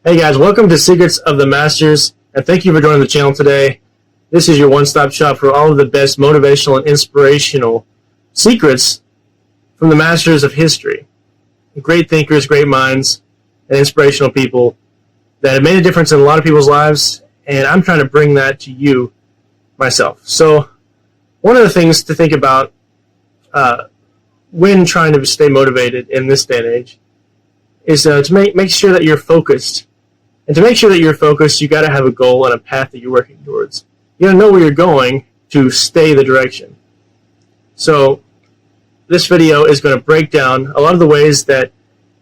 Hey guys, welcome to Secrets of the Masters, and thank you for joining the channel today. This is your one-stop shop for all of the best motivational and inspirational secrets from the masters of history. Great thinkers, great minds, and inspirational people that have made a difference in a lot of people's lives, and I'm trying to bring that to you myself. So one of the things to think about when trying to stay motivated in this day and age is to make sure that you're focused. And to make sure that you're focused, you got to have a goal and a path that you're working towards. You got to know where you're going to stay the direction. So this video is going to break down a lot of the ways that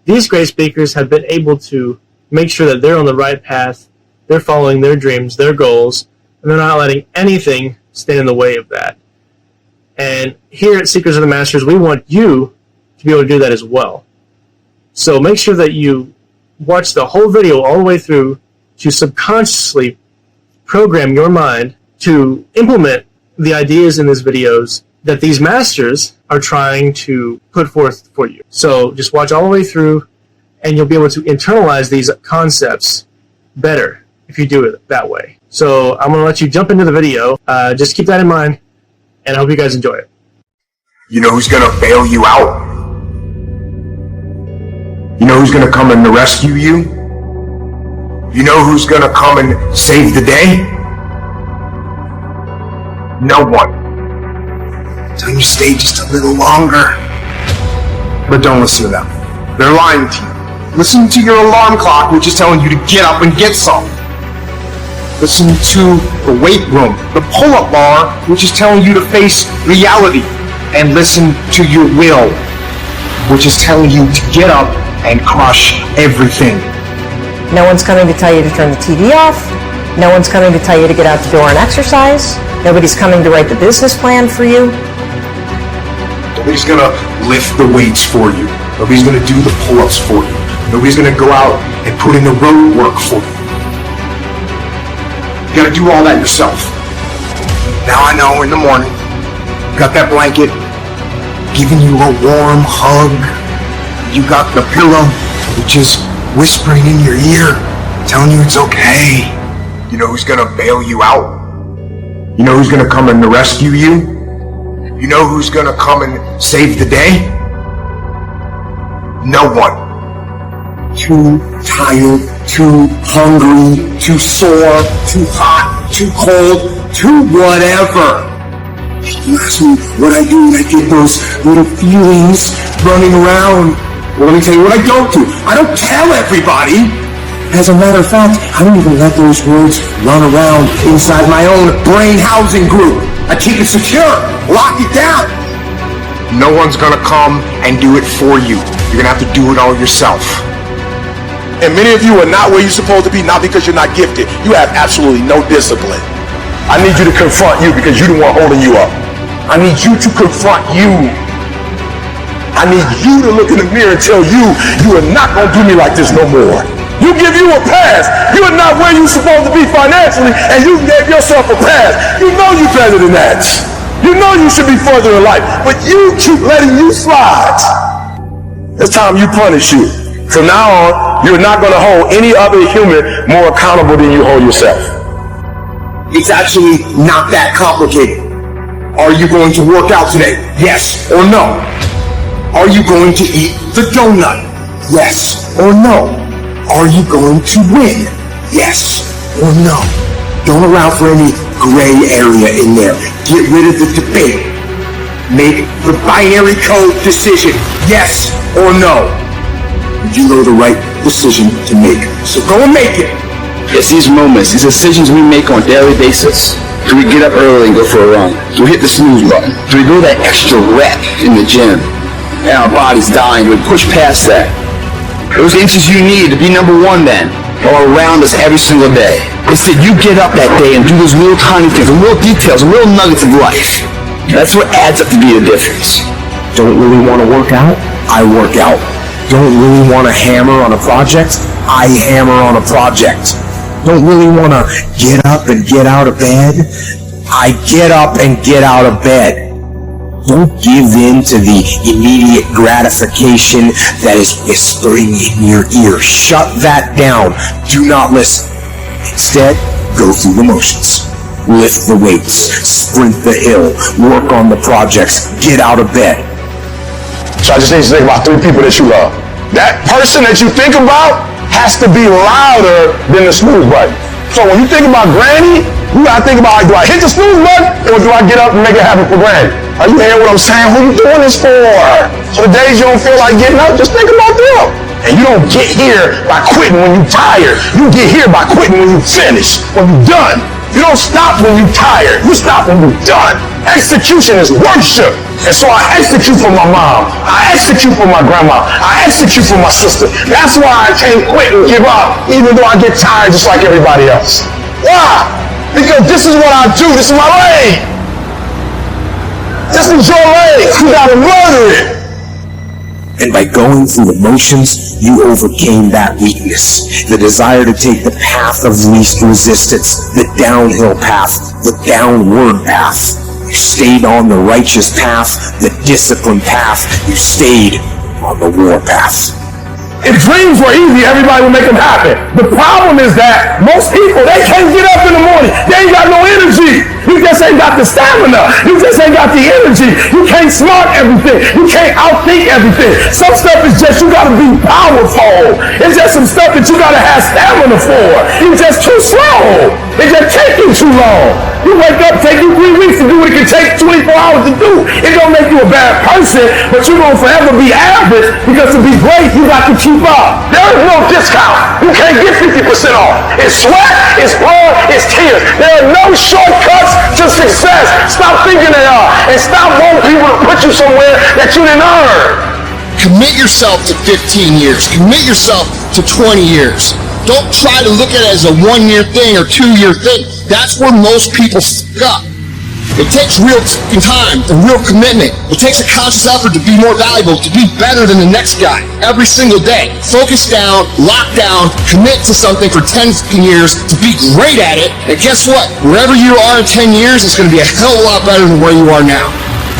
these great speakers have been able to make sure that they're on the right path, they're following their dreams, their goals, and they're not letting anything stand in the way of that. And here at Secrets of the Masters, we want you to be able to do that as well. So make sure that you watch the whole video all the way through to subconsciously program your mind to implement the ideas in these videos that these masters are trying to put forth for you. So just watch all the way through and you'll be able to internalize these concepts better if you do it that way. So I'm going to let you jump into the video. Just keep that in mind, and I hope you guys enjoy it. You know who's going to bail you out? You know who's going to come and rescue you? You know who's going to come and save the day? No one. Tell you stay just a little longer. But don't listen to them. They're lying to you. Listen to your alarm clock, which is telling you to get up and get some. Listen to the weight room, the pull-up bar, which is telling you to face reality. And listen to your will, which is telling you to get up and crush everything. No one's coming to tell you to turn the TV off. No one's coming to tell you to get out the door and exercise. Nobody's coming to write the business plan for you. Nobody's gonna lift the weights for you. Nobody's gonna do the pull-ups for you. Nobody's gonna go out and put in the road work for you. You gotta do all that yourself. Now I know in the morning, got that blanket, giving you a warm hug. You got the pillow, which is whispering in your ear, telling you it's okay. You know who's gonna bail you out? You know who's gonna come and rescue you? You know who's gonna come and save the day? No one. Too tired, too hungry, too sore, too hot, too cold, too whatever. You ask me what I do when I get those little feelings running around. Well, let me tell you what I don't do. I don't tell everybody. As a matter of fact, I don't even let those words run around inside my own brain housing group. I keep it secure, lock it down. No one's gonna come and do it for you. You're gonna have to do it all yourself. And many of you are not where you're supposed to be, not because you're not gifted. You have absolutely no discipline. I need you to confront you because you're the one holding you up. I need you to confront you. I need you to look in the mirror and tell you, you are not going to do me like this no more. You give you a pass. You are not where you're supposed to be financially, and you gave yourself a pass. You know you're better than that. You know you should be further in life, but you keep letting you slide. It's time you punish you. From now on, you're not going to hold any other human more accountable than you hold yourself. It's actually not that complicated. Are you going to work out today? Yes or no? Are you going to eat the donut? Yes or no? Are you going to win? Yes or no? Don't allow for any gray area in there. Get rid of the debate. Make the binary code decision. Yes or no? You know the right decision to make. So go and make it. It's these moments, these decisions we make on a daily basis. Do we get up early and go for a run? Do we hit the snooze button? Do we go that extra rep in the gym? And our body's dying. Do we push past that? Those inches you need to be number one then are around us every single day. It's that you get up that day and do those little tiny things, the little details, the little nuggets of life. That's what adds up to be the difference. Don't really want to work out? I work out. Don't really want to hammer on a project? I hammer on a project. Don't really want to get up and get out of bed? I get up and get out of bed. Don't give in to the immediate gratification that is whispering in your ear. Shut that down. Do not listen. Instead, go through the motions. Lift the weights, sprint the hill, work on the projects, get out of bed. So I just need to think about 3 people that you love. That person that you think about has to be louder than the snooze button. So when you think about Granny, you gotta think about, do I hit the snooze button or do I get up and make it happen for Granny? Are you hearing what I'm saying? Who you doing this for? So the days you don't feel like getting up, just think about them. And you don't get here by quitting when you're tired. You get here by quitting when you finish, when you're done. You don't stop when you're tired. You stop when you're done. Execution is worship. And so I execute for my mom. I execute for my grandma. I execute for my sister. That's why I can't quit and give up, even though I get tired just like everybody else. Why? Because this is what I do. This is my lane. This is your lane. You gotta murder it. And by going through the motions, you overcame that weakness. The desire to take the path of least resistance, the downhill path, the downward path. You stayed on the righteous path, the disciplined path. You stayed on the war path. If dreams were easy, everybody would make them happen. The problem is that most people, they can't get up in the morning. They ain't got no energy. You just ain't got the stamina. You just ain't got the energy. You can't smart everything. You can't outthink everything. Some stuff is just, you gotta be powerful. It's just some stuff that you gotta have stamina for. You're just too slow. It's just taking too long. You wake up, take you 3 weeks to do what it can take 24 hours to do. It don't make you a bad person, but you're gonna forever be average because to be great, you got to keep up. There is no discount. You can't get 50% off. It's sweat, it's blood, it's tears. There are no shortcuts to success. Stop thinking they are. And stop wanting people to put you somewhere that you didn't earn. Commit yourself to 15 years. Commit yourself to 20 years. Don't try to look at it as a 1-year thing or 2-year thing. That's where most people stuck up. It takes real time and real commitment. It takes a conscious effort to be more valuable, to be better than the next guy every single day. Focus down, lock down, commit to something for 10, 15 years to be great at it. And guess what? Wherever you are in 10 years, it's going to be a hell of a lot better than where you are now.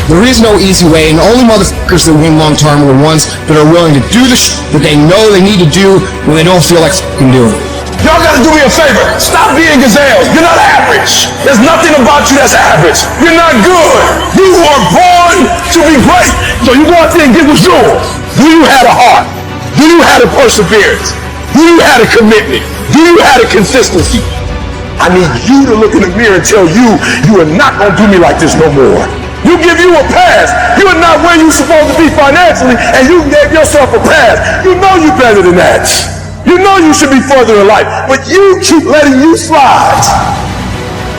There is no easy way, and the only motherfuckers that win long term are the ones that are willing to do the that they know they need to do when they don't feel like fucking doing it. Y'all gotta do me a favor. Stop being gazelles. You're not average. There's nothing about you that's average. You're not good. You are born to be great. So you go out there and get what's yours. Do you have a heart? Do you have a perseverance? Do you have a commitment? Do you have a consistency? I need you to look in the mirror and tell you, you are not gonna do me like this no more. You give you a pass. You are not where you're supposed to be financially, and you gave yourself a pass. You know you're better than that. You know you should be further in life, but you keep letting you slide.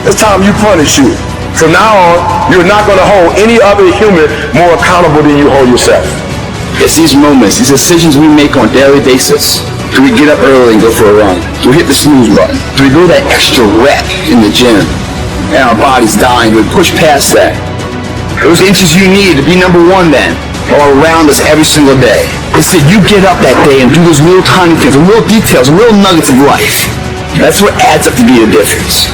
It's time you punish you. From now on, you're not going to hold any other human more accountable than you hold yourself. It's these moments, these decisions we make on a daily basis. Do we get up early and go for a run? Do we hit the snooze button? Do we go that extra rep in the gym? And our body's dying. Do we push past that? Those inches you need to be number 1 then are around us every single day. It's that you get up that day and do those little tiny things, the little details, the little nuggets of life. That's what adds up to be a difference.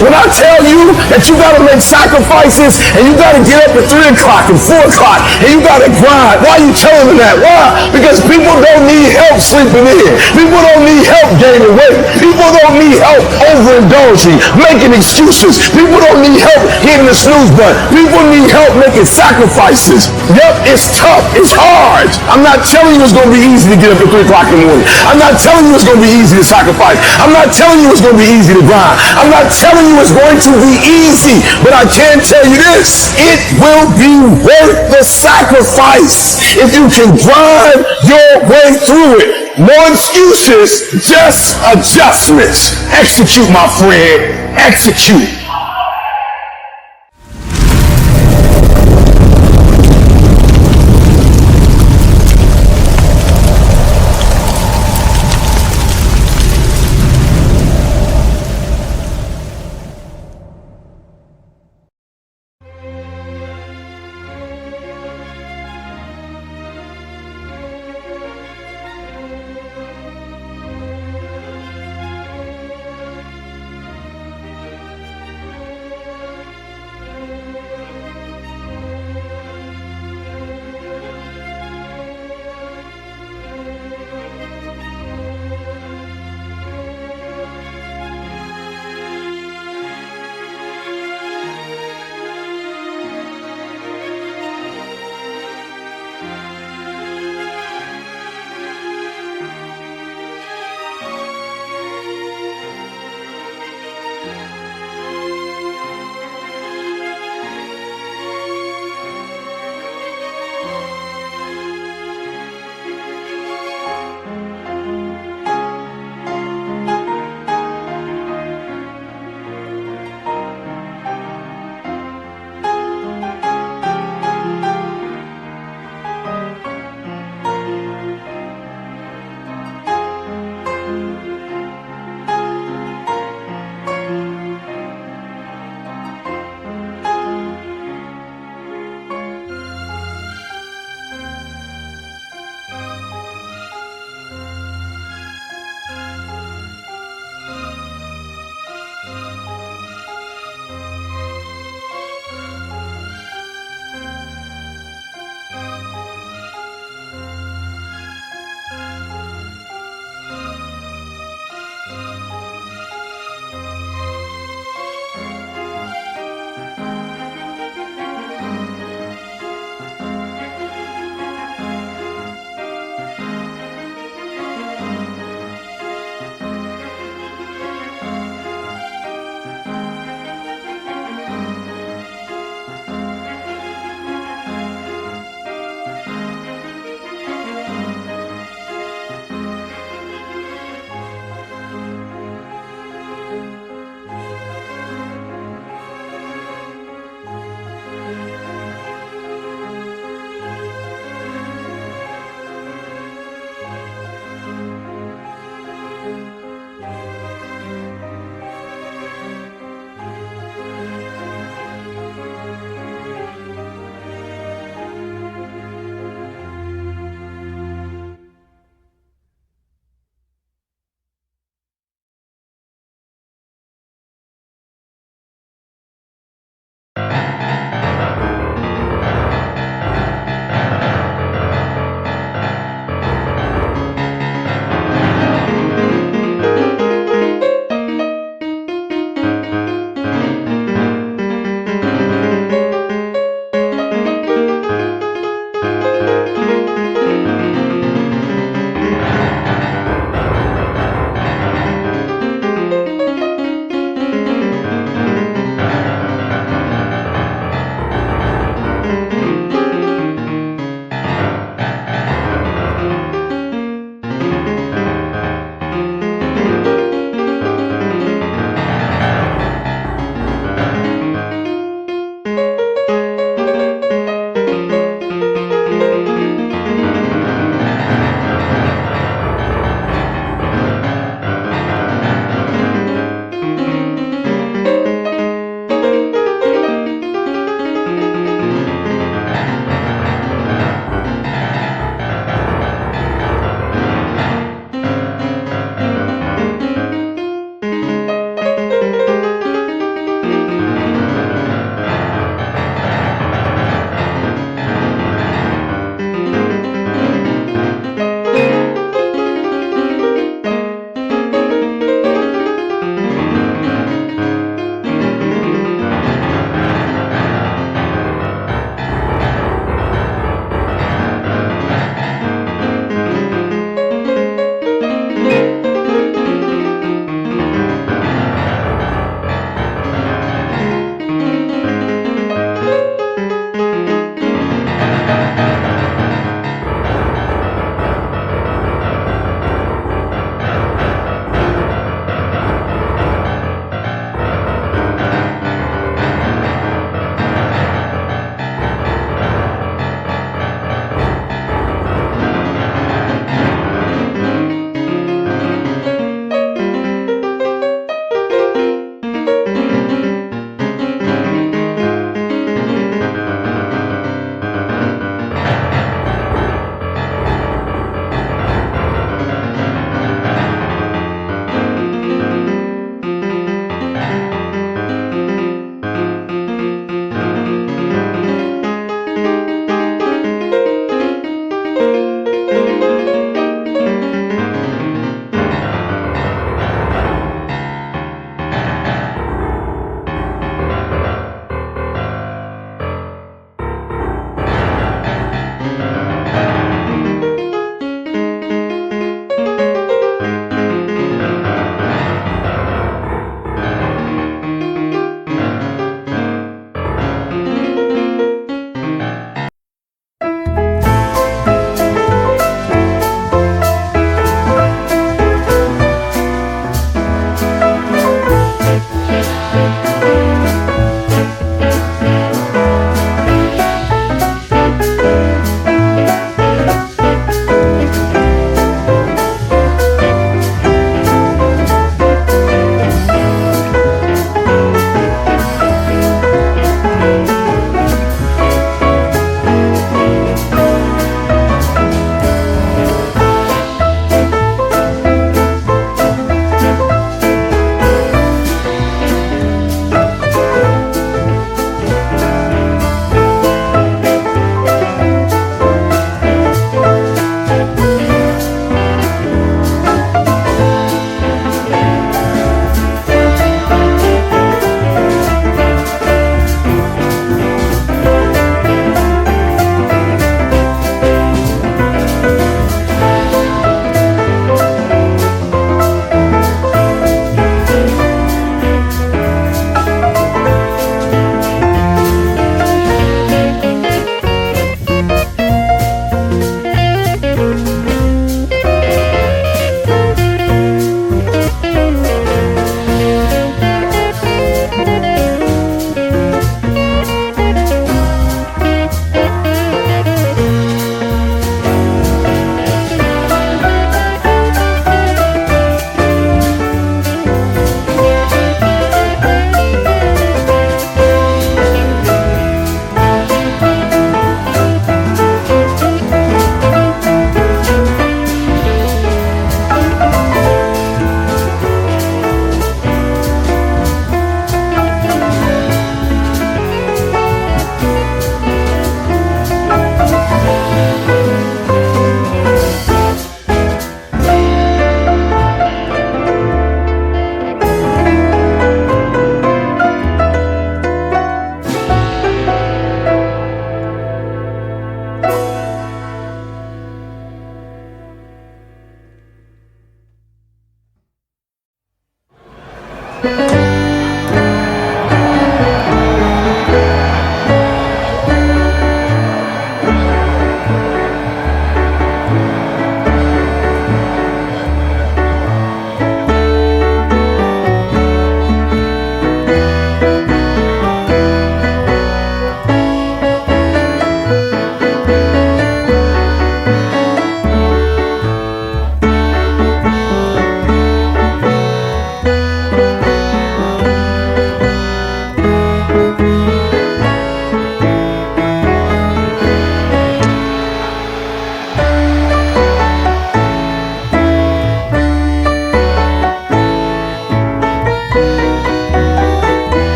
When I tell you that you gotta make sacrifices and you gotta get up at 3 o'clock and 4 o'clock and you gotta grind, why are you telling them that? Why? Because people don't need help sleeping in. People don't need help gaining weight. People don't need help overindulging, making excuses. People don't need help hitting the snooze button. People need help making sacrifices. Yep, it's tough. It's hard. I'm not telling you it's gonna be easy to get up at 3 o'clock in the morning. I'm not telling you it's gonna be easy to sacrifice. I'm not telling you it's gonna be easy to grind. I'm not telling you it's going to be easy, but I can tell you this, it will be worth the sacrifice if you can grind your way through it. No excuses, just adjustments. Execute, my friend, execute.